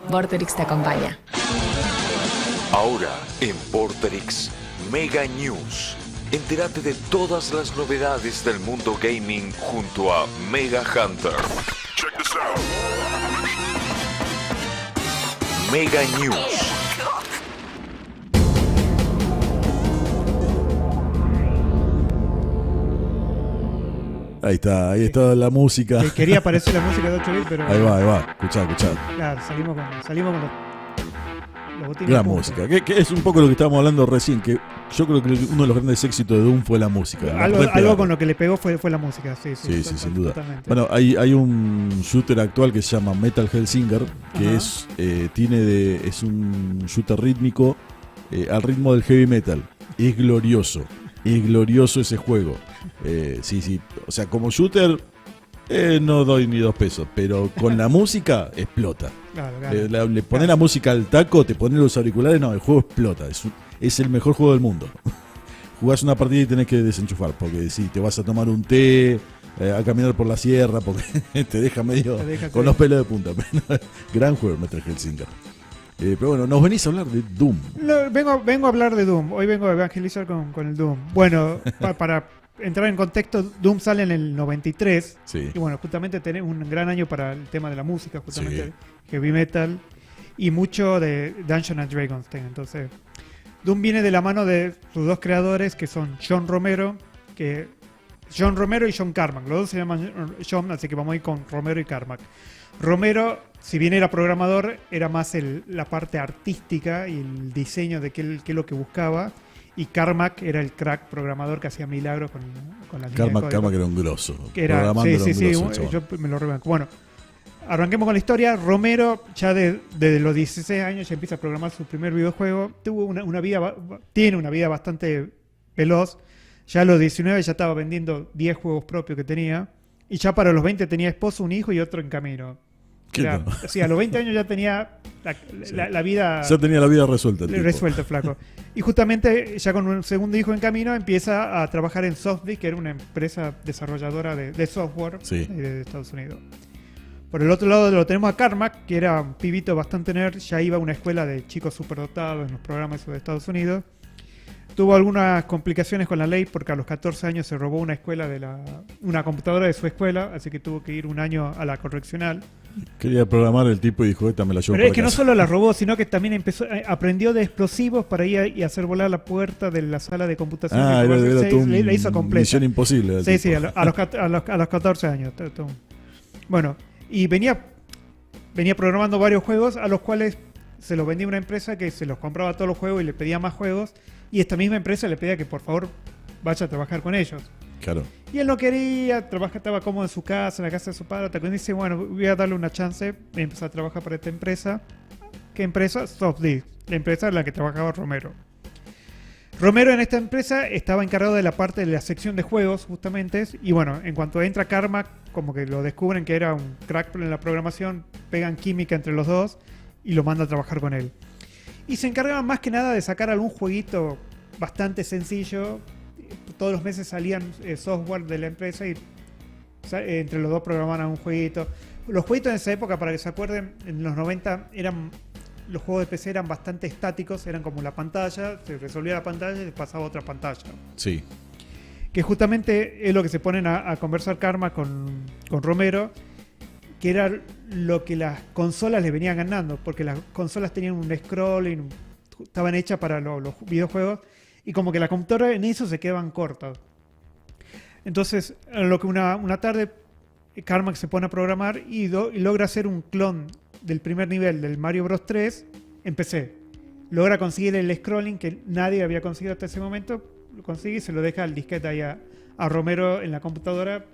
Vorterix te acompaña. Ahora en Vorterix Mega News. Entérate de todas las novedades del mundo gaming junto a Mega Hunter. Check this out. Mega News. Ahí está la música. Quería aparecer la música de 8 bits, pero... Ahí va. Escuchá. Claro, salimos con los botines. Gran música. Que es un poco lo que estábamos hablando recién, que yo creo que uno de los grandes éxitos de Doom fue la música. Algo con lo que le pegó fue la música, sí, sin duda. Totalmente. Bueno, hay un shooter actual que se llama Metal Hellsinger, que es un shooter rítmico al ritmo del heavy metal. Es glorioso ese juego. Sí, o sea, como shooter no doy ni 2 pesos, pero con la música explota. Claro. Le pones la música al taco, te pones los auriculares, no, el juego explota. Es el mejor juego del mundo. Jugás una partida y tenés que desenchufar, porque si te vas a tomar un té, a caminar por la sierra, porque te deja medio con los pelos de punta. Gran juego Metal Hellsinger. Pero bueno, nos venís a hablar de Doom. Vengo a hablar de Doom. Hoy vengo a evangelizar con el Doom. Bueno, para entrar en contexto, Doom sale en el 93. Sí. Y bueno, justamente tenemos un gran año para el tema de la música, justamente Sí. heavy metal y mucho de Dungeons and Dragons. Entonces, Doom viene de la mano de sus dos creadores, que son John Romero y John Carmack. Los dos se llaman John, así que vamos a ir con Romero y Carmack. Romero, si bien era programador, era más la parte artística y el diseño de qué es lo que buscaba. Y Carmack era el crack programador que hacía milagros con la línea de código. Carmack era un grosso. Sí, yo me lo rebanco. Bueno, arranquemos con la historia. Romero, ya desde los 16 años, ya empieza a programar su primer videojuego. Tiene una vida bastante veloz. Ya a los 19 ya estaba vendiendo 10 juegos propios que tenía. Y ya para los 20 tenía esposo, un hijo y otro en camino. Sí, a los 20 años ya tenía la vida... Ya tenía la vida resuelta. Resuelta, flaco. Y justamente ya con un segundo hijo en camino empieza a trabajar en Softdisk, que era una empresa desarrolladora de software de Estados Unidos. Por el otro lado lo tenemos a Carmack, que era un pibito bastante nerd, ya iba a una escuela de chicos superdotados en los programas de Estados Unidos. Tuvo algunas complicaciones con la ley porque a los 14 años se robó una computadora de su escuela, así que tuvo que ir un año a la correccional. Quería programar el tipo y dijo, esta me la llevo. Pero es que no solo la robó, sino que también aprendió de explosivos para ir y hacer volar la puerta de la sala de computación. La hizo completa. Misión imposible. Sí, a los 14 años. Bueno, y venía programando varios juegos a los cuales se los vendía una empresa que se los compraba todos los juegos y le pedía más juegos. Y esta misma empresa le pedía que por favor vaya a trabajar con ellos. Claro. Y él no quería, estaba cómodo en su casa, en la casa de su padre. Hasta que dice, bueno, voy a darle una chance. Y empezó a trabajar para esta empresa. ¿Qué empresa? Softdisk, la empresa en la que trabajaba Romero. Romero en esta empresa estaba encargado de la parte de la sección de juegos, justamente. Y bueno, en cuanto entra Carmack, como que lo descubren que era un crack en la programación, pegan química entre los dos y lo manda a trabajar con él. Y se encargaban más que nada de sacar algún jueguito bastante sencillo. Todos los meses salían software de la empresa y entre los dos programaban un jueguito. Los jueguitos en esa época, para que se acuerden, en los 90 los juegos de PC eran bastante estáticos, eran como la pantalla, se resolvía la pantalla y se pasaba a otra pantalla. Sí. Que justamente es lo que se ponen a conversar Karma con Romero, que era lo que las consolas le venían ganando, porque las consolas tenían un scrolling, estaban hechas para los videojuegos, y como que la computadora en eso se quedaban cortas. Entonces, lo que una tarde Carmack se pone a programar y logra hacer un clon del primer nivel del Mario Bros 3 en PC. Logra conseguir el scrolling que nadie había conseguido hasta ese momento, lo consigue y se lo deja al disquete ahí a Romero en la computadora.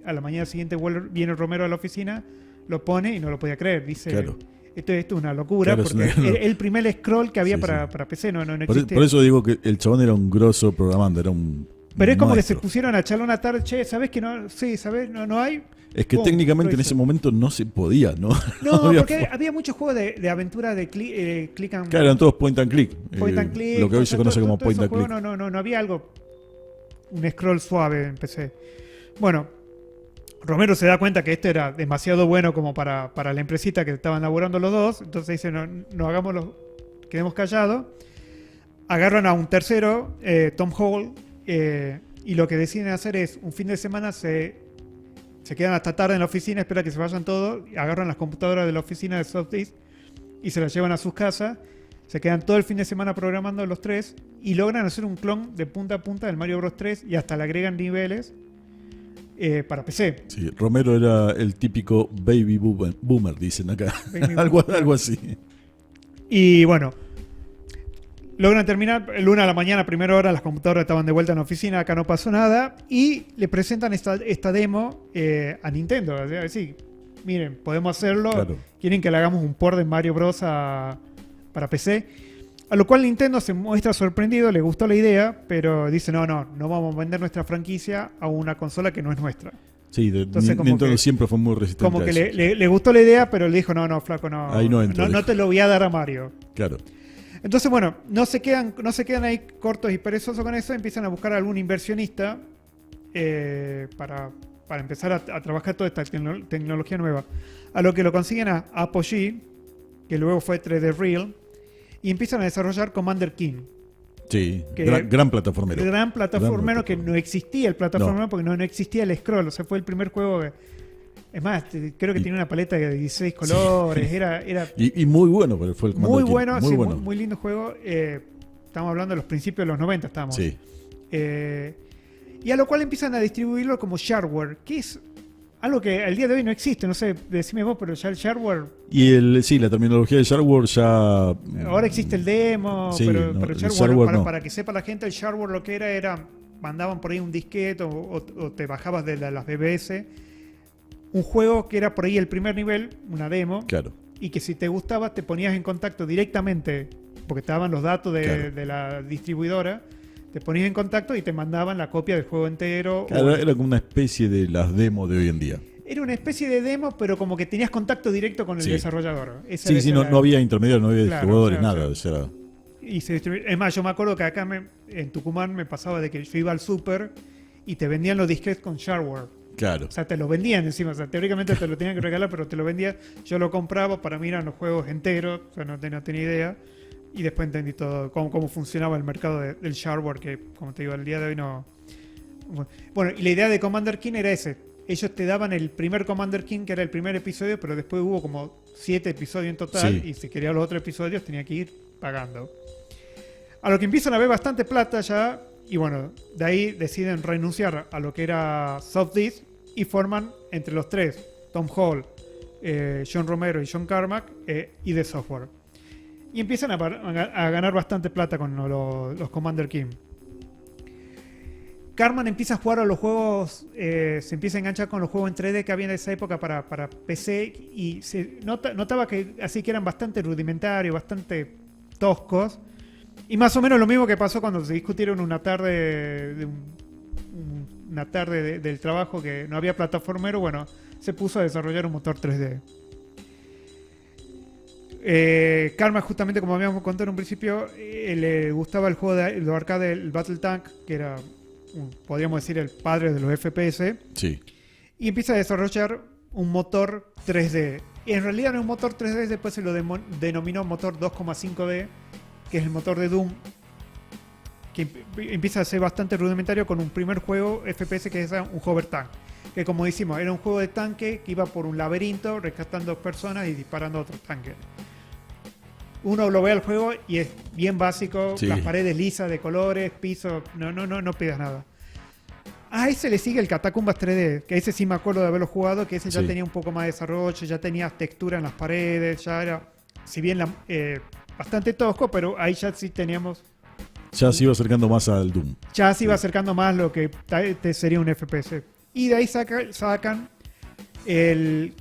A la mañana siguiente viene Romero a la oficina, lo pone y no lo podía creer. Dice, claro, esto es una locura, claro, porque es el primer scroll que había para PC, no existe. Por eso digo que el chabón era un grosso programando, era un Pero es como maestro. Que se pusieron a charlar una tarde, che, ¿sabés que no? Sí, ¿sabés? No hay. Es que técnicamente en ese momento no se podía, ¿no? No, porque había muchos juegos de aventura de click and... Claro, eran todos point and click. Point and click. Lo que hoy se conoce como point and click. No había algo, un scroll suave en PC. Bueno, Romero se da cuenta que esto era demasiado bueno como para la empresita que estaban laburando los dos. Entonces dice, no hagámoslo, quedemos callados. Agarran a un tercero, Tom Hall, y lo que deciden hacer es, un fin de semana se quedan hasta tarde en la oficina, esperan que se vayan todos, agarran las computadoras de la oficina de Softdisk y se las llevan a sus casas. Se quedan todo el fin de semana programando los tres y logran hacer un clon de punta a punta del Mario Bros 3 y hasta le agregan niveles para PC. Sí, Romero era el típico baby boomer, dicen acá. algo así. Y bueno, logran terminar el 1 de la mañana, primera hora, las computadoras estaban de vuelta en la oficina, acá no pasó nada, y le presentan esta demo a Nintendo. Es decir, miren, podemos hacerlo, Claro. quieren que le hagamos un port de Mario Bros. Para PC. A lo cual Nintendo se muestra sorprendido, le gustó la idea, pero dice, no vamos a vender nuestra franquicia a una consola que no es nuestra. Sí, Entonces, como Nintendo que- siempre fue muy resistente Como a que eso. le gustó la idea, pero le dijo, no, flaco, no, Ahí no entro, no dijo. te lo voy a dar a Mario. Claro. Entonces, bueno, no se quedan ahí cortos y perezosos con eso, empiezan a buscar algún inversionista para empezar a trabajar toda esta tecnología nueva. A lo que lo consiguen a Apogee, que luego fue 3D Real, y empiezan a desarrollar Commander King. Sí, Que- gran plataformero. Gran plataformero Gran que no existía el plataformero porque no existía el scroll. O sea, fue el primer juego que... Es más, creo que Y- tiene una paleta de 16 colores. Era Y muy bueno, pero fue el Commander muy King. bueno, Muy sí, bueno. muy lindo juego. Estamos hablando de los principios de los 90, estamos. Sí. Y a lo cual empiezan a distribuirlo como shareware, que es algo que al día de hoy no existe. No sé, decime vos, pero ya el shareware... Y la terminología de shareware ya... Ahora existe el demo, Sí, pero no, el el shareware, shareware no. para que sepa la gente, el shareware lo que era mandaban por ahí un disquete o te bajabas de las BBS, un juego que era por ahí el primer nivel, una demo, Claro. y que si te gustaba te ponías en contacto directamente, porque te daban los datos Claro. de la distribuidora, te ponías en contacto y te mandaban la copia del juego entero. Claro, era como una especie de las demos de hoy en día. Era una especie de demo, pero como que tenías contacto directo con el Sí. desarrollador. Sí, no había intermediarios, no había Claro, distribuidores, o sea, nada. o O sea, Y se distribuye. Es más, yo me acuerdo que acá en Tucumán me pasaba de que yo iba al súper y te vendían los disquetes con shareware. claro. O sea, te lo vendían encima. O sea, teóricamente te lo tenían que regalar, pero te lo vendían. Yo lo compraba, para mí eran los juegos enteros. O sea, no tenía idea. Y después entendí todo, cómo funcionaba el mercado del shareware, que como te digo, al día de hoy no... Bueno, y la idea de Commander King era ese. Ellos te daban el primer Commander King, que era el primer episodio, pero después hubo como 7 episodios en total. Sí. Y si querías los otros episodios, tenía que ir pagando. A lo que empiezan a ver bastante plata ya. Y bueno, de ahí deciden renunciar a lo que era Softdisk y forman entre los tres, Tom Hall, John Romero y John Carmack, ID Software. Y empiezan a ganar bastante plata con los Commander King. Carman empieza a jugar a los juegos, se empieza a enganchar con los juegos en 3D que había en esa época para PC y se notaba que así que eran bastante rudimentarios, bastante toscos. Y más o menos lo mismo que pasó cuando se discutieron una tarde del trabajo que no había plataformero, bueno, se puso a desarrollar un motor 3D. Karma, justamente como habíamos contado en un principio, le gustaba el juego de arcade, el Battle Tank, que era, podríamos decir, el padre de los FPS, Sí. y empieza a desarrollar un motor 3D. En realidad no es un motor 3D, después se lo denominó motor 2,5D, que es el motor de Doom, que empieza a ser bastante rudimentario con un primer juego FPS que es un Hover Tank. Que como decimos, era un juego de tanque que iba por un laberinto rescatando personas y disparando a otros tanques. Uno lo ve al juego y es bien básico, Sí. las paredes lisas de colores, piso, no pidas nada. A ese le sigue el Catacumbas 3D, que ese sí me acuerdo de haberlo jugado, que ese ya Sí. tenía un poco más de desarrollo, ya tenía textura en las paredes, ya era, si bien bastante tosco, pero ahí ya sí teníamos, Ya se iba acercando más al Doom. ya se iba acercando más lo que sería un FPS. Y de ahí sacan el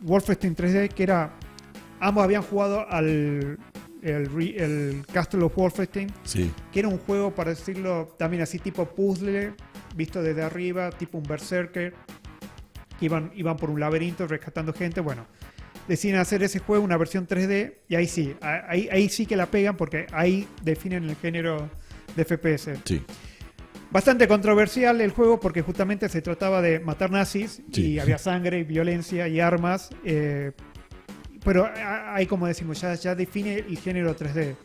Wolfenstein 3D, que era, ambos habían jugado el Castle of Wolfenstein, Sí. que era un juego, para decirlo también así, tipo puzzle, visto desde arriba, tipo un Berserker, que iban por un laberinto rescatando gente. Bueno, deciden hacer ese juego, una versión 3D, y ahí sí, ahí sí que la pegan, porque ahí definen el género de FPS. Sí. Bastante controversial el juego porque justamente se trataba de matar nazis Sí. y había sangre, violencia y armas. Pero ahí, como decimos, ya define el género 3D.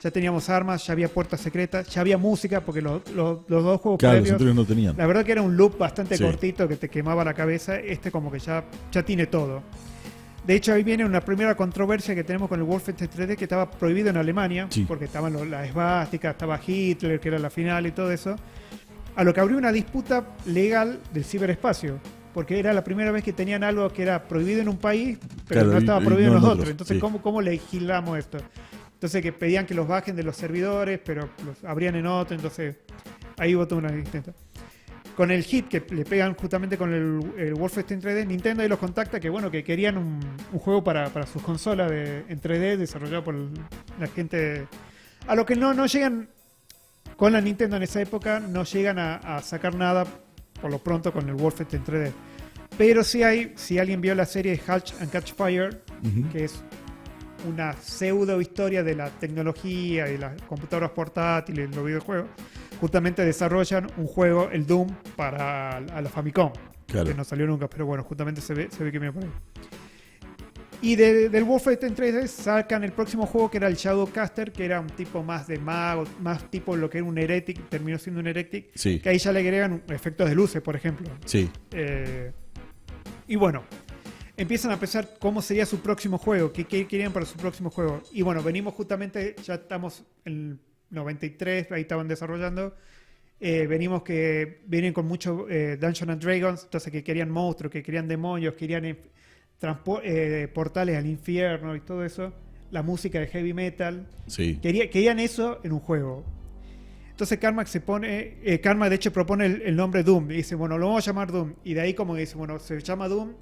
Ya teníamos armas, ya había puertas secretas, ya había música, porque los dos juegos Claro, los previos, anteriores no tenían. la verdad que era un loop bastante Sí. cortito que te quemaba la cabeza. Este como que ya tiene todo. De hecho, ahí viene una primera controversia que tenemos con el Wolfenstein 3D, que estaba prohibido en Alemania, Sí. porque estaban las esvásticas, estaba Hitler, que era la final y todo eso. A lo que abrió una disputa legal del ciberespacio, porque era la primera vez que tenían algo que era prohibido en un país, pero Claro, no estaba y prohibido no en los en otros. otros, Entonces, sí. ¿cómo legislamos esto? Entonces, que pedían que los bajen de los servidores, pero los abrían en otro. Entonces, ahí hubo toda una distinta. Con el hit que le pegan justamente con el Wolfenstein 3D, Nintendo ahí los contacta que bueno, que querían un juego para sus consolas en 3D desarrollado por la gente. A lo que no llegan con la Nintendo en esa época, no llegan a sacar nada por lo pronto con el Wolfenstein 3D. Pero sí hay, si alguien vio la serie Halt and Catch Fire, Ujú. que es una pseudo historia de la tecnología y las computadoras portátiles y los videojuegos, justamente desarrollan un juego, el Doom, para a la Famicom, Claro. que no salió nunca, pero bueno, justamente se ve que viene por ahí. Y del Wolfenstein 3D sacan el próximo juego, que era el Shadowcaster, que era un tipo más de mago, más tipo lo que era un Heretic, terminó siendo un Heretic, Sí. que ahí ya le agregan efectos de luces, por ejemplo. Sí. Y bueno, empiezan a pensar cómo sería su próximo juego, qué querían para su próximo juego. Y bueno, venimos justamente, ya estamos en 93, ahí estaban desarrollando. Venimos que vienen con mucho Dungeons and Dragons, entonces que querían monstruos, que querían demonios, querían portales al infierno y todo eso. La música de heavy metal. Sí. Querían eso en un juego. Entonces Carmack Carmack de hecho propone el nombre Doom. Y dice, bueno, lo vamos a llamar Doom. Y de ahí como dice, bueno, se llama Doom,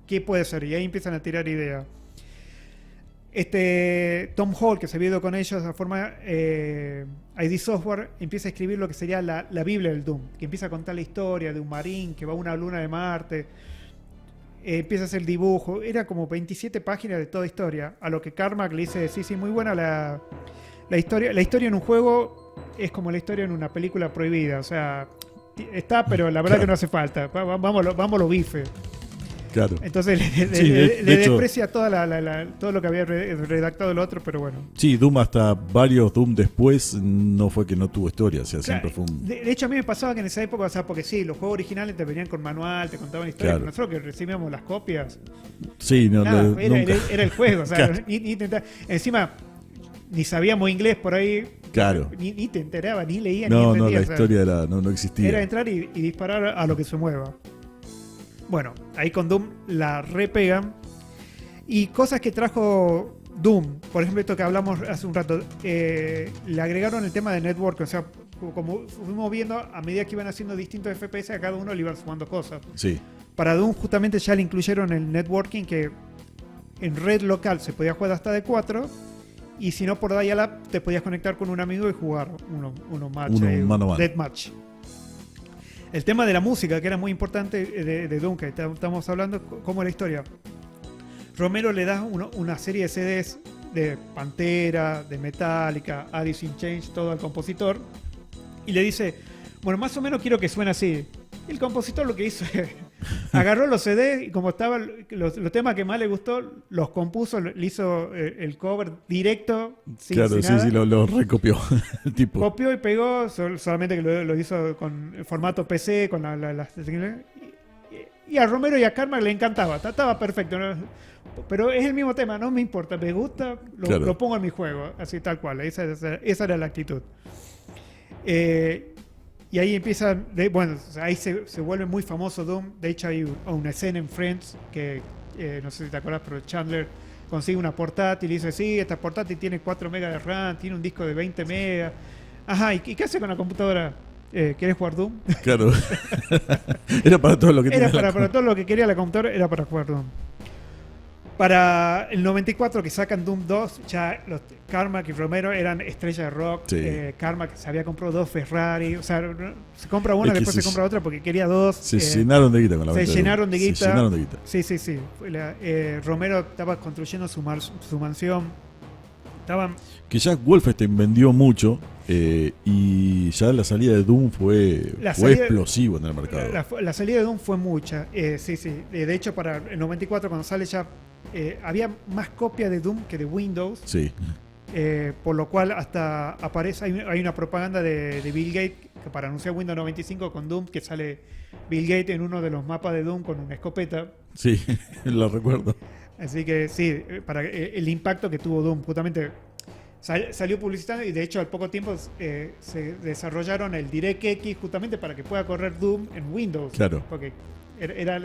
¿qué puede ser? Y ahí empiezan a tirar ideas. Tom Hall, que se había ido con ellos de esa forma, ID Software, empieza a escribir lo que sería la Biblia del Doom, que empieza a contar la historia de un marín que va a una luna de Marte, empieza a hacer dibujo, era como 27 páginas de toda historia, a lo que Carmack le dice, sí, muy buena la historia. La historia en un juego es como la historia en una película prohibida, o sea, está, pero la verdad Claro. que no hace falta, vamos los bifes. Claro. Entonces Sí, le de hecho- desprecia todo lo que había redactado el otro, pero bueno. Sí, Doom hasta varios Doom después no fue que no tuvo historia, o sea, siempre fue un... De hecho, a mí me pasaba que en esa época, o sea, porque sí, los juegos originales te venían con manual, te contaban historias, Claro. pero nosotros que recibíamos las copias, Sí, no, nada, nunca. era el juego, o sea, Claro. encima ni sabíamos inglés por ahí, Claro. ni te enteraba, ni leía, No, ni no, entendía. la o sea, historia no existía. era entrar y disparar a lo que se mueva. Bueno, ahí con Doom la repegan. Y cosas que trajo Doom, por ejemplo, esto que hablamos hace un rato, le agregaron el tema de network, o sea, como fuimos viendo, a medida que iban haciendo distintos FPS, a cada uno le iban sumando cosas. Sí, Para Doom justamente ya le incluyeron el networking, que en red local se podía jugar hasta de 4, y si no por dial-up te podías conectar con un amigo y jugar uno match, Uno mano a mano. deathmatch. El tema de la música, que era muy importante de Doom, que estamos hablando, como la historia. Romero le da una serie de CDs de Pantera, de Metallica, Alice in Chains, todo al compositor, y le dice, bueno, más o menos quiero que suene así. El compositor lo que hizo es, agarró los CDs y como estaban los temas que más le gustó, los compuso, le hizo el cover directo, sin claro, nada. sí, lo recopió el tipo. Copió y pegó, solamente que lo hizo con el formato PC, con las y a Romero y a Carmack le encantaba, estaba perfecto, ¿no? Pero es el mismo tema, no me importa, me gusta, Claro. lo pongo en mi juego, así tal cual, esa era la actitud. Y ahí empieza, bueno, ahí se vuelve muy famoso Doom. De hecho hay una escena en Friends que, no sé si te acuerdas, pero Chandler consigue una portátil y dice, sí, esta portátil tiene 4 megas de RAM, tiene un disco de 20 megas. Ajá, ¿y qué hace con la computadora? ¿Querés jugar Doom? Claro. Era para todo lo que Era tenía para todo lo que quería la computadora, era para jugar Doom. Para el 94 que sacan Doom 2, ya Carmack y Romero eran estrellas de rock. Sí. Carmack se había comprado 2 Ferrari. O sea, se compra una, Es que después se compra otra porque quería 2. Se llenaron de guita con la se venta de llenaron Doom. de guita. Se llenaron de guita. Sí. Romero estaba construyendo su mansión. estaban... Que ya Wolfenstein vendió mucho y ya la salida de Doom fue explosivo en el mercado. La salida de Doom fue mucha, sí. De hecho, para el 94 cuando sale ya había más copias de Doom que de Windows. Sí. Por lo cual hasta aparece, hay una propaganda de Bill Gates que para anunciar Windows 95 con Doom, que sale Bill Gates en uno de los mapas de Doom con una escopeta. Sí, lo recuerdo. Así que sí, para el impacto que tuvo Doom, justamente salió publicitando y de hecho al poco tiempo se desarrollaron el DirectX justamente para que pueda correr Doom en Windows. Claro. Porque era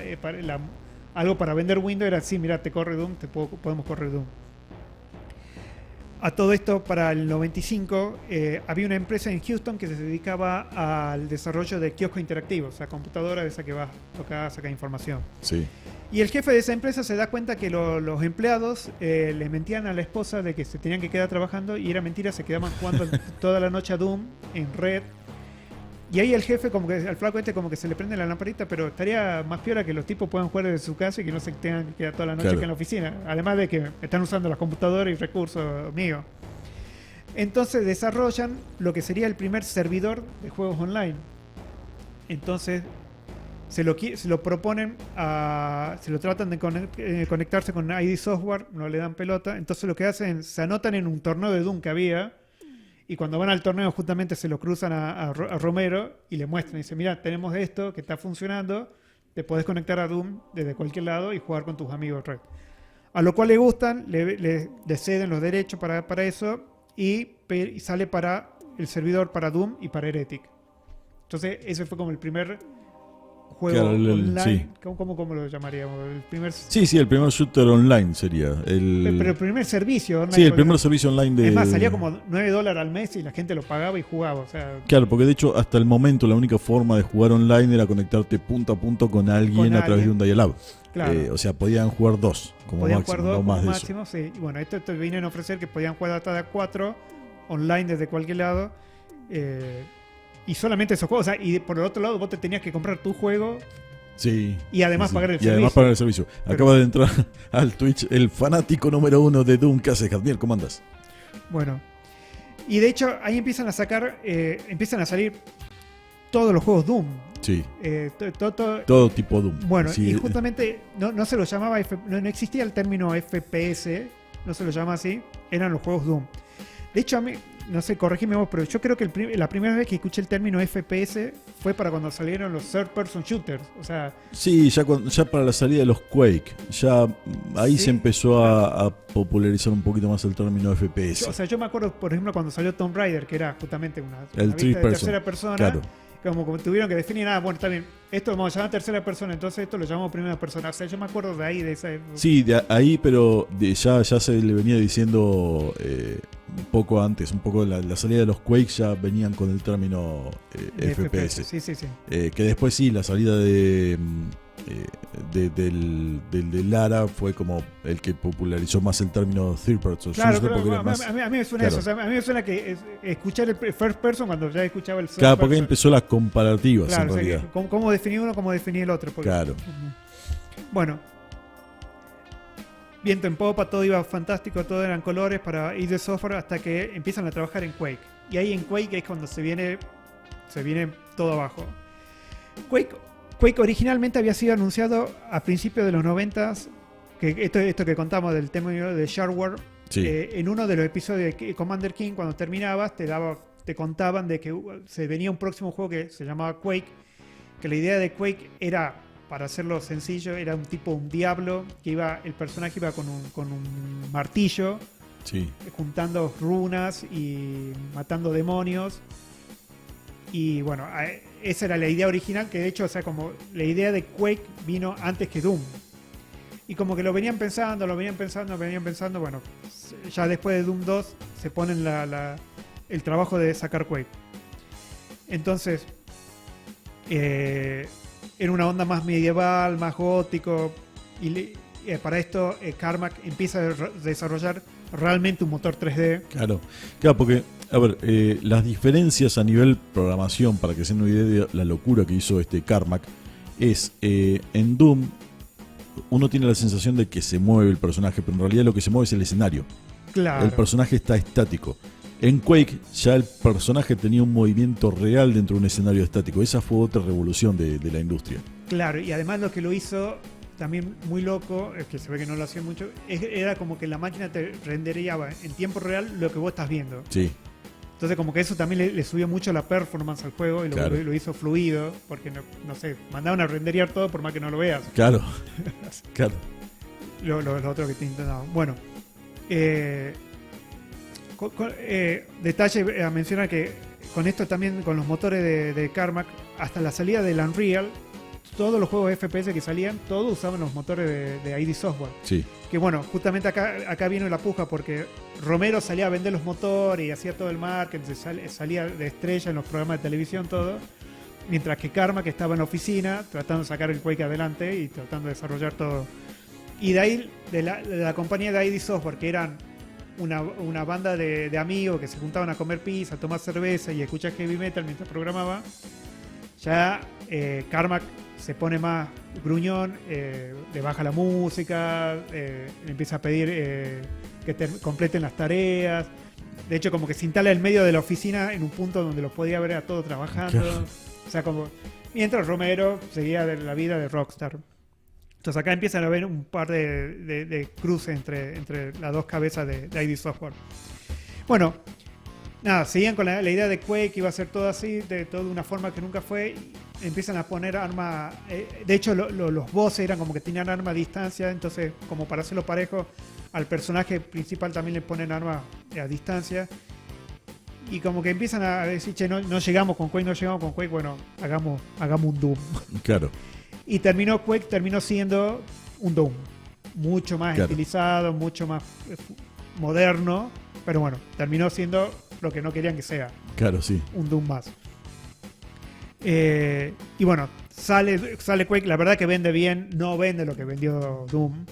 algo para vender Windows, era así, mira, te corre Doom, podemos correr Doom. A todo esto, para el 95, había una empresa en Houston que se dedicaba al desarrollo de kioscos interactivos, o sea, computadoras de esa que vas a tocar, sacar información. Sí. Y el jefe de esa empresa se da cuenta que los empleados le mentían a la esposa de que se tenían que quedar trabajando y era mentira, se quedaban jugando toda la noche a Doom en red. Y ahí el jefe, como que al flaco como que se le prende la lamparita, pero estaría más piola que los tipos puedan jugar desde su casa y que no se tengan que quedar toda la noche acá en la oficina. Además de que están usando las computadoras y recursos míos. Entonces desarrollan lo que sería el primer servidor de juegos online. Entonces se lo proponen, se lo tratan de conectarse con ID Software, no le dan pelota. Entonces lo que hacen, se anotan en un torneo de Doom que había. Y cuando van al torneo justamente se lo cruzan a Romero y le muestran. Y dicen, mira, tenemos esto que está funcionando. Te podés conectar a Doom desde cualquier lado y jugar con tus amigos red. A lo cual le gustan, le ceden los derechos para eso y sale para el servidor para Doom y para Heretic. Entonces ese fue como el primer juego online. Sí. ¿Cómo lo llamaríamos? Sí, el primer shooter online sería. Pero el primer servicio online. Sí, el primer servicio online de... Es más, salía como $9 al mes y la gente lo pagaba y jugaba. O sea, claro, porque de hecho hasta el momento la única forma de jugar online era conectarte punto a punto con alguien a través de un dial-up. Claro. O sea, podían jugar dos como podían máximo, jugar dos no más como de máximo, eso. sí. Y bueno, esto vienen a ofrecer que podían jugar hasta de 4 online desde cualquier lado. Y solamente esos juegos. O sea, y por el otro lado vos te tenías que comprar tu juego. Sí. Y además pagar el servicio. Además pagar el servicio. Acaba de entrar al Twitch el fanático número 1 de Doom. ¿Qué haces, Jadmiel? ¿Cómo andas? Bueno. Y de hecho, ahí empiezan a salir todos los juegos Doom. Sí. Todo tipo Doom. Bueno, sí. Y justamente no se lo llamaba, no existía el término FPS, no se lo llama así, eran los juegos Doom. De hecho, a mí, no sé, corregime vos, pero yo creo que la primera vez que escuché el término FPS fue para cuando salieron los third person shooters. O sea, sí, ya para la salida de los Quake, ya ahí se empezó a popularizar un poquito más el término FPS. Yo me acuerdo, por ejemplo, cuando salió Tomb Raider, que era justamente una vista de tercera persona. Claro. Como tuvieron que definir, bueno, está bien, esto lo vamos a llamar tercera persona, entonces esto lo llamamos primera persona. O sea, yo me acuerdo de ahí, de esa época. Sí, de ahí, pero ya se le venía diciendo un poco antes, un poco la salida de los Quake ya venían con el término FPS. Sí. Que después sí, la salida del Lara fue como el que popularizó más el término third person. Claro, pero a mí me suena eso. O sea, a mí me suena que escuchar el first person cuando ya escuchaba el third person. Claro, porque ahí empezó las comparativas, claro, en realidad. ¿Cómo definir uno, cómo definir el otro? Porque, claro. Bueno. Viento en popa, todo iba fantástico, todo eran colores para ID Software hasta que empiezan a trabajar en Quake. Y ahí en Quake es cuando se viene todo abajo. Quake originalmente había sido anunciado a principios de los 90s, que esto que contamos del tema de shareware, sí. En uno de los episodios de Commander King, cuando terminabas, te contaban de que se venía un próximo juego que se llamaba Quake, que la idea de Quake era, para hacerlo sencillo, era un diablo, que el personaje iba con un martillo, sí, juntando runas y matando demonios. Y bueno, esa era la idea original, que de hecho, o sea, como la idea de Quake vino antes que Doom. Y como que lo venían pensando, bueno, ya después de Doom 2 se ponen el trabajo de sacar Quake. Entonces, era una onda más medieval, más gótico, y para esto Carmack empieza a desarrollar realmente un motor 3D. Claro, porque, a ver, las diferencias a nivel programación, para que se den una idea de la locura que hizo Carmack, es en Doom uno tiene la sensación de que se mueve el personaje, pero en realidad lo que se mueve es el escenario. Claro. El personaje está estático. En Quake ya el personaje tenía un movimiento real dentro de un escenario estático. Esa fue otra revolución de la industria. Claro, y además lo que lo hizo también muy loco, es que se ve que no lo hacía mucho, era como que la máquina te renderiaba en tiempo real lo que vos estás viendo. Sí, Entonces como que eso también le subió mucho la performance al juego y Claro. lo hizo fluido, porque no sé, mandaban a renderear todo por más que no lo veas. claro. Claro. Lo otro que te intentaban. Bueno, detalle a mencionar que con esto también, con los motores de Carmack, hasta la salida del Unreal, todos los juegos FPS que salían, todos usaban los motores de ID Software. Sí, Que bueno, justamente acá vino la puja porque Romero salía a vender los motores y hacía todo el marketing, salía de estrella en los programas de televisión, todo. Mientras que Carmack estaba en la oficina tratando de sacar el Quake adelante y tratando de desarrollar todo. Y de ahí, de la compañía de ID Software, que eran una banda de amigos que se juntaban a comer pizza, a tomar cerveza y a escuchar heavy metal mientras programaba, ya Carmack se pone más gruñón, le baja la música, le empieza a pedir que completen las tareas. De hecho, como que se instala en medio de la oficina en un punto donde los podía ver a todos trabajando. Claro. O sea, como mientras Romero seguía de la vida de Rockstar. Entonces acá empiezan a ver un par de cruces entre las dos cabezas de ID Software. Bueno, nada, seguían con la idea de Quake, iba a ser todo así, de toda una forma que nunca fue. Empiezan a poner armas. De hecho, los bosses eran como que tenían armas a distancia. Entonces, como para hacerlo parejo, al personaje principal también le ponen armas a distancia. Y como que empiezan a decir, che, no llegamos con Quake, bueno, hagamos un Doom. claro. Y Quake terminó siendo un Doom. Mucho más Claro. estilizado, mucho más moderno. Pero bueno, terminó siendo lo que no querían que sea. Claro, sí. Un Doom más. Y bueno, sale Quake, la verdad que vende bien, no vende lo que vendió Doom,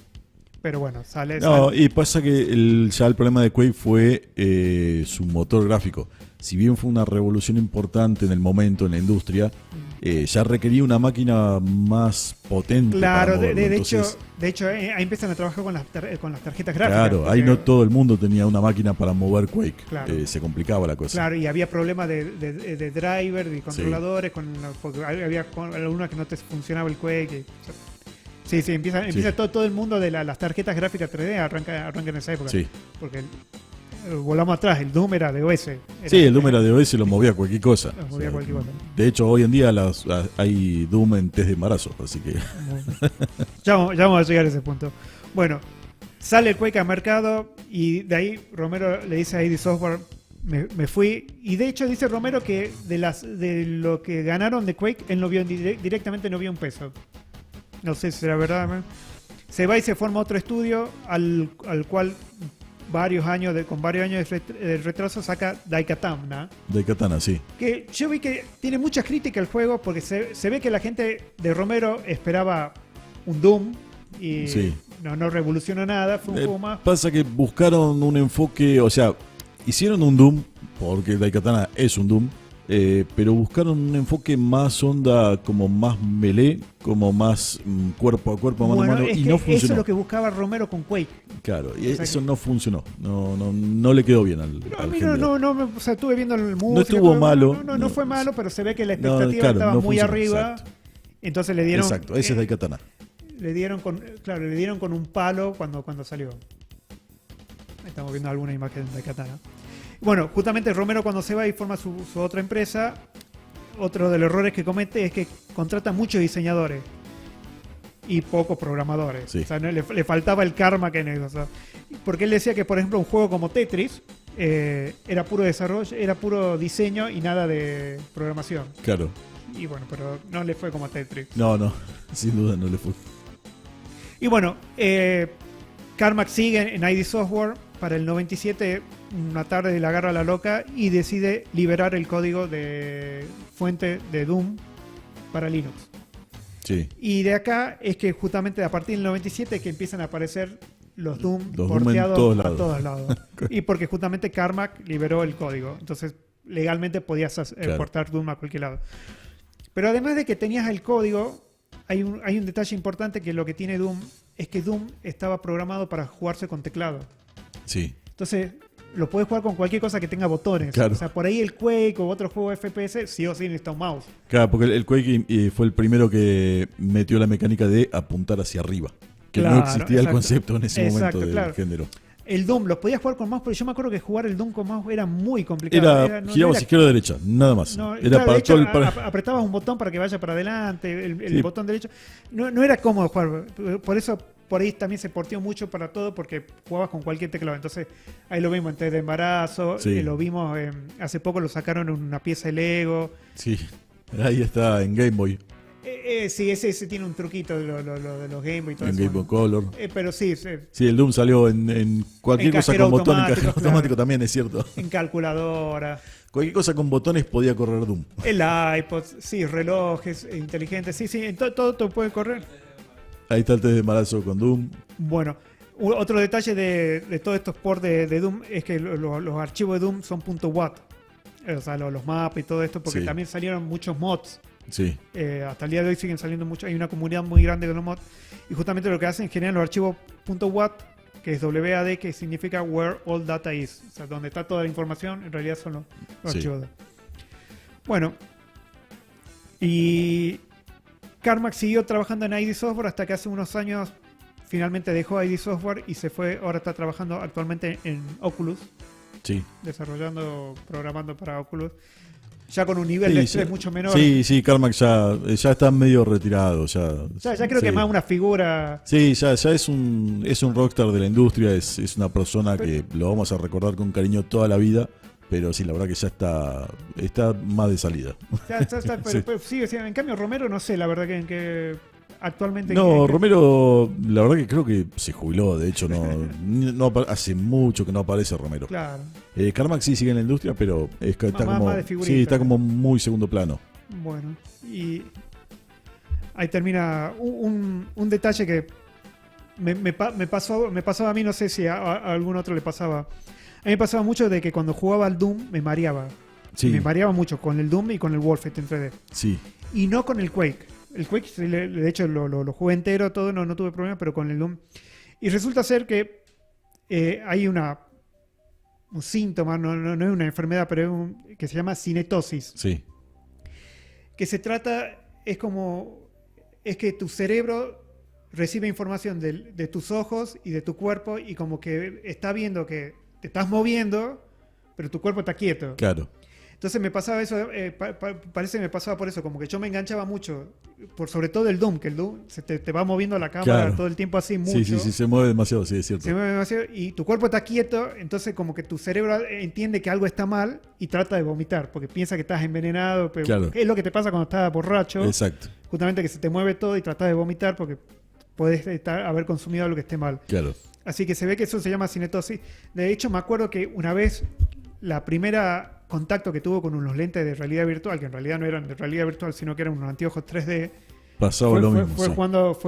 pero bueno, sale. No, y pasa que ya el problema de Quake fue su motor gráfico. Si bien fue una revolución importante en el momento en la industria, ya requería una máquina más potente. Claro, para moverlo. de hecho ahí empiezan a trabajar con las tarjetas gráficas. Claro, porque- ahí no todo el mundo tenía una máquina para mover Quake. Claro. Se complicaba la cosa. Claro, y había problemas de driver, de controladores, porque había algunas que no te funcionaba el Quake. Sí, empieza todo el mundo de las tarjetas gráficas 3D arranca en esa época. Sí. Porque volamos atrás, el Doom era de OS. Sí, el Doom era de OS, lo movía cualquier cosa. Lo movía cualquier cosa. De hecho, hoy en día hay Doom en test de embarazo, así que... Ya vamos a llegar a ese punto. Bueno, sale el Quake al mercado y de ahí Romero le dice a ID Software, me fui. Y de hecho dice Romero que de lo que ganaron de Quake, él no vio directamente no vio un peso. No sé si será verdad. ¿no? Se va y se forma otro estudio al cual con varios años de retraso saca Daikatana. Daikatana, sí. Que yo vi que tiene muchas críticas el juego porque se ve que la gente de Romero esperaba un Doom y Sí. no revolucionó nada, fue un juego más. Pasa que buscaron un enfoque, o sea, hicieron un Doom, porque Daikatana es un Doom, pero buscaron un enfoque más onda, como más melee, como más cuerpo a cuerpo, mano a Bueno, mano, es y que no eso funcionó. es lo que buscaba Romero con Quake. Claro, y O sea eso que- no funcionó. No le quedó bien al A mí género. o sea, estuve viendo el música. estuvo todo, malo. No fue malo, pero se ve que la No, expectativa claro, estaba no muy funcionó, arriba. exacto. Entonces le dieron. Exacto, ese es Daikatana. Le dieron con un palo cuando salió. Estamos viendo alguna imagen de Katana. Bueno, justamente Romero cuando se va y forma su otra empresa, otro de los errores que comete es que contrata muchos diseñadores y pocos programadores. Sí. O sea, le faltaba el karma que en eso. O sea, porque él decía que, por ejemplo, un juego como Tetris era puro desarrollo, era puro diseño y nada de programación. Claro. Y bueno, pero no le fue como a Tetris. No, sin duda no le fue. Y bueno, Carmack sigue en ID Software. Para el 97, una tarde le agarra la loca y decide liberar el código de fuente de Doom para Linux. Sí. Y de acá es que justamente a partir del 97 es que empiezan a aparecer los Doom Los Doom en porteados todos a lados. todos lados. Y porque justamente Carmack liberó el código. Entonces, legalmente podías Claro. portar Doom a cualquier lado. Pero además de que tenías el código, hay un detalle importante que lo que tiene Doom es que Doom estaba programado para jugarse con teclado. Sí. Entonces, lo puedes jugar con cualquier cosa que tenga botones. Claro. O sea, por ahí el Quake o otro juego FPS, sí o sí necesita un mouse. Claro, porque el Quake fue el primero que metió la mecánica de apuntar hacia arriba. Que no Claro, existía el exacto. concepto en ese Exacto, momento del claro. género. El Doom, los podías jugar con mouse, pero yo me acuerdo que jugar el Doom con mouse era muy complicado. No Girabas era- izquierda o derecha, nada más. no, Era claro, para de hecho, todo el... apretabas un botón para que vaya para adelante, el Sí. botón derecho. No era cómodo jugar. Por eso, por ahí también se porteó mucho para todo, porque jugabas con cualquier teclado. Entonces, ahí lo vimos en test de embarazo, Sí. lo vimos, hace poco lo sacaron en una pieza de Lego. Sí, ahí está en Game Boy, Sí, ese tiene un truquito de lo de los Game Boy y todo en eso. Game Boy ¿no? Color. Pero sí, Sí, el Doom salió en cualquier En cosa cajero con botón, en automático, cajero claro. automático también, es cierto. en calculadora. Cualquier cosa con botones podía correr Doom. El iPod, sí, relojes inteligentes, sí, en todo puede correr. Ahí está el test de embarazo con Doom. Bueno, otro detalle de todos estos ports de Doom es que los archivos de Doom son .wat. O sea, los mapas y todo esto, porque Sí. también salieron muchos mods. Sí, Hasta el día de hoy siguen saliendo muchos. Hay una comunidad muy grande de los mods. Y justamente lo que hacen es generar los archivos .wat, que es WAD, que significa Where All Data Is. O sea, donde está toda la información, en realidad son los Sí. archivos. Bueno, y Carmack siguió trabajando en ID Software hasta que hace unos años finalmente dejó ID Software y se fue. Ahora está trabajando actualmente en Oculus, sí. desarrollando, programando para Oculus. Ya con un nivel Sí, de sí. estrés mucho menor. Sí, Carmack ya está medio retirado. Ya Creo sí. que es más una figura. Sí, ya es un rockstar de la industria, es una persona que lo vamos a recordar con cariño toda la vida, pero sí, la verdad que ya está más de salida. Pero sí, o sea, en cambio Romero no sé, la verdad que actualmente... No, Romero, la verdad que creo que se jubiló, de hecho, hace mucho que no aparece Romero. Claro. Carmack sí sigue en la industria, pero está Más como, de figurita. sí, está como muy segundo plano. Bueno, y ahí termina un detalle que me pasó a mí, no sé si a algún otro le pasaba. A mí me pasaba mucho de que cuando jugaba al Doom me mareaba. Sí, Me mareaba mucho con el Doom y con el Wolfenstein 3D. sí, Y no con el Quake. El Quake, de hecho, lo jugué entero, todo, no tuve problema, pero con el Doom. Y resulta ser que hay un síntoma, no es una enfermedad, pero que se llama cinetosis. sí, Que se trata, es que tu cerebro recibe información de tus ojos y de tu cuerpo y como que está viendo que te estás moviendo, pero tu cuerpo está quieto. claro. Entonces me pasaba eso, parece que me pasaba por eso, como que yo me enganchaba mucho, sobre todo el Doom, que el Doom te va moviendo la cámara Claro. todo el tiempo así mucho. Sí, se mueve demasiado, sí, es cierto. Se mueve demasiado y tu cuerpo está quieto, entonces como que tu cerebro entiende que algo está mal y trata de vomitar, porque piensa que estás envenenado, pero Claro. es lo que te pasa cuando estás borracho, Exacto, justamente que se te mueve todo y tratas de vomitar porque puedes haber consumido algo que esté mal. claro. Así que se ve que eso se llama cinetosis. De hecho, me acuerdo que una vez la primera contacto que tuvo con unos lentes de realidad virtual, que en realidad no eran de realidad virtual, sino que eran unos anteojos 3D, Pasaba lo mismo. fue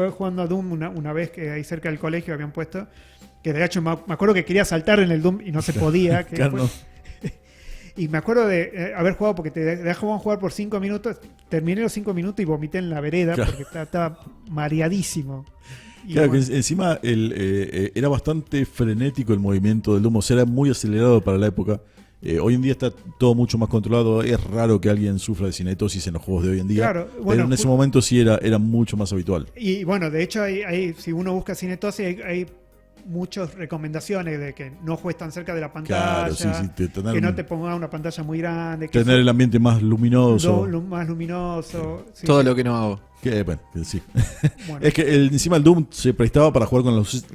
sí. jugando a Doom una vez que ahí cerca del colegio habían puesto, que de hecho me acuerdo que quería saltar en el Doom y no se podía. Que Claro, y me acuerdo de haber jugado, porque te dejaban jugar por 5 minutos, terminé los 5 minutos y vomité en la vereda, Claro. porque estaba mareadísimo. Y Claro, bueno, que encima era bastante frenético el movimiento del Doom, o sea, era muy acelerado para la época. Hoy en día está todo mucho más controlado. Es raro que alguien sufra de cinetosis en los juegos de hoy en día. Claro, bueno, pero en ese momento sí era mucho más habitual. y bueno, de hecho, si uno busca cinetosis, hay muchas recomendaciones de que no juegues tan cerca de la pantalla, Claro, sí, que no te pongas una pantalla muy grande, que tener el ambiente más luminoso. lo más luminoso. Sí, Todo sí. lo que no hago. Bueno, que sí. Bueno, Es que encima el Doom se prestaba para jugar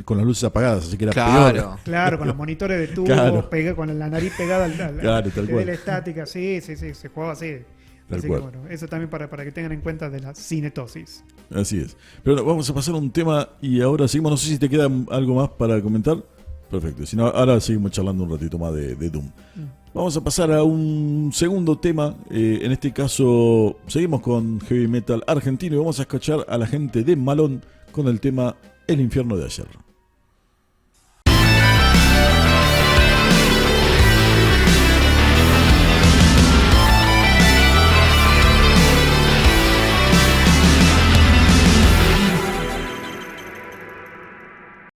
con las luces apagadas, así que era peor. Claro. claro, con los monitores de tubo, Claro. con la nariz pegada Claro, tal TV cual. de la estática, sí, se jugaba así. Tal Así cual. que bueno, eso también para que tengan en cuenta de la cinetosis. Así es. Pero bueno, vamos a pasar a un tema y ahora seguimos. No sé si te queda algo más para comentar. Perfecto. Si no, ahora seguimos charlando un ratito más de Doom. Vamos a pasar a un segundo tema. En este caso, seguimos con heavy metal argentino y vamos a escuchar a la gente de Malón con el tema El infierno de ayer.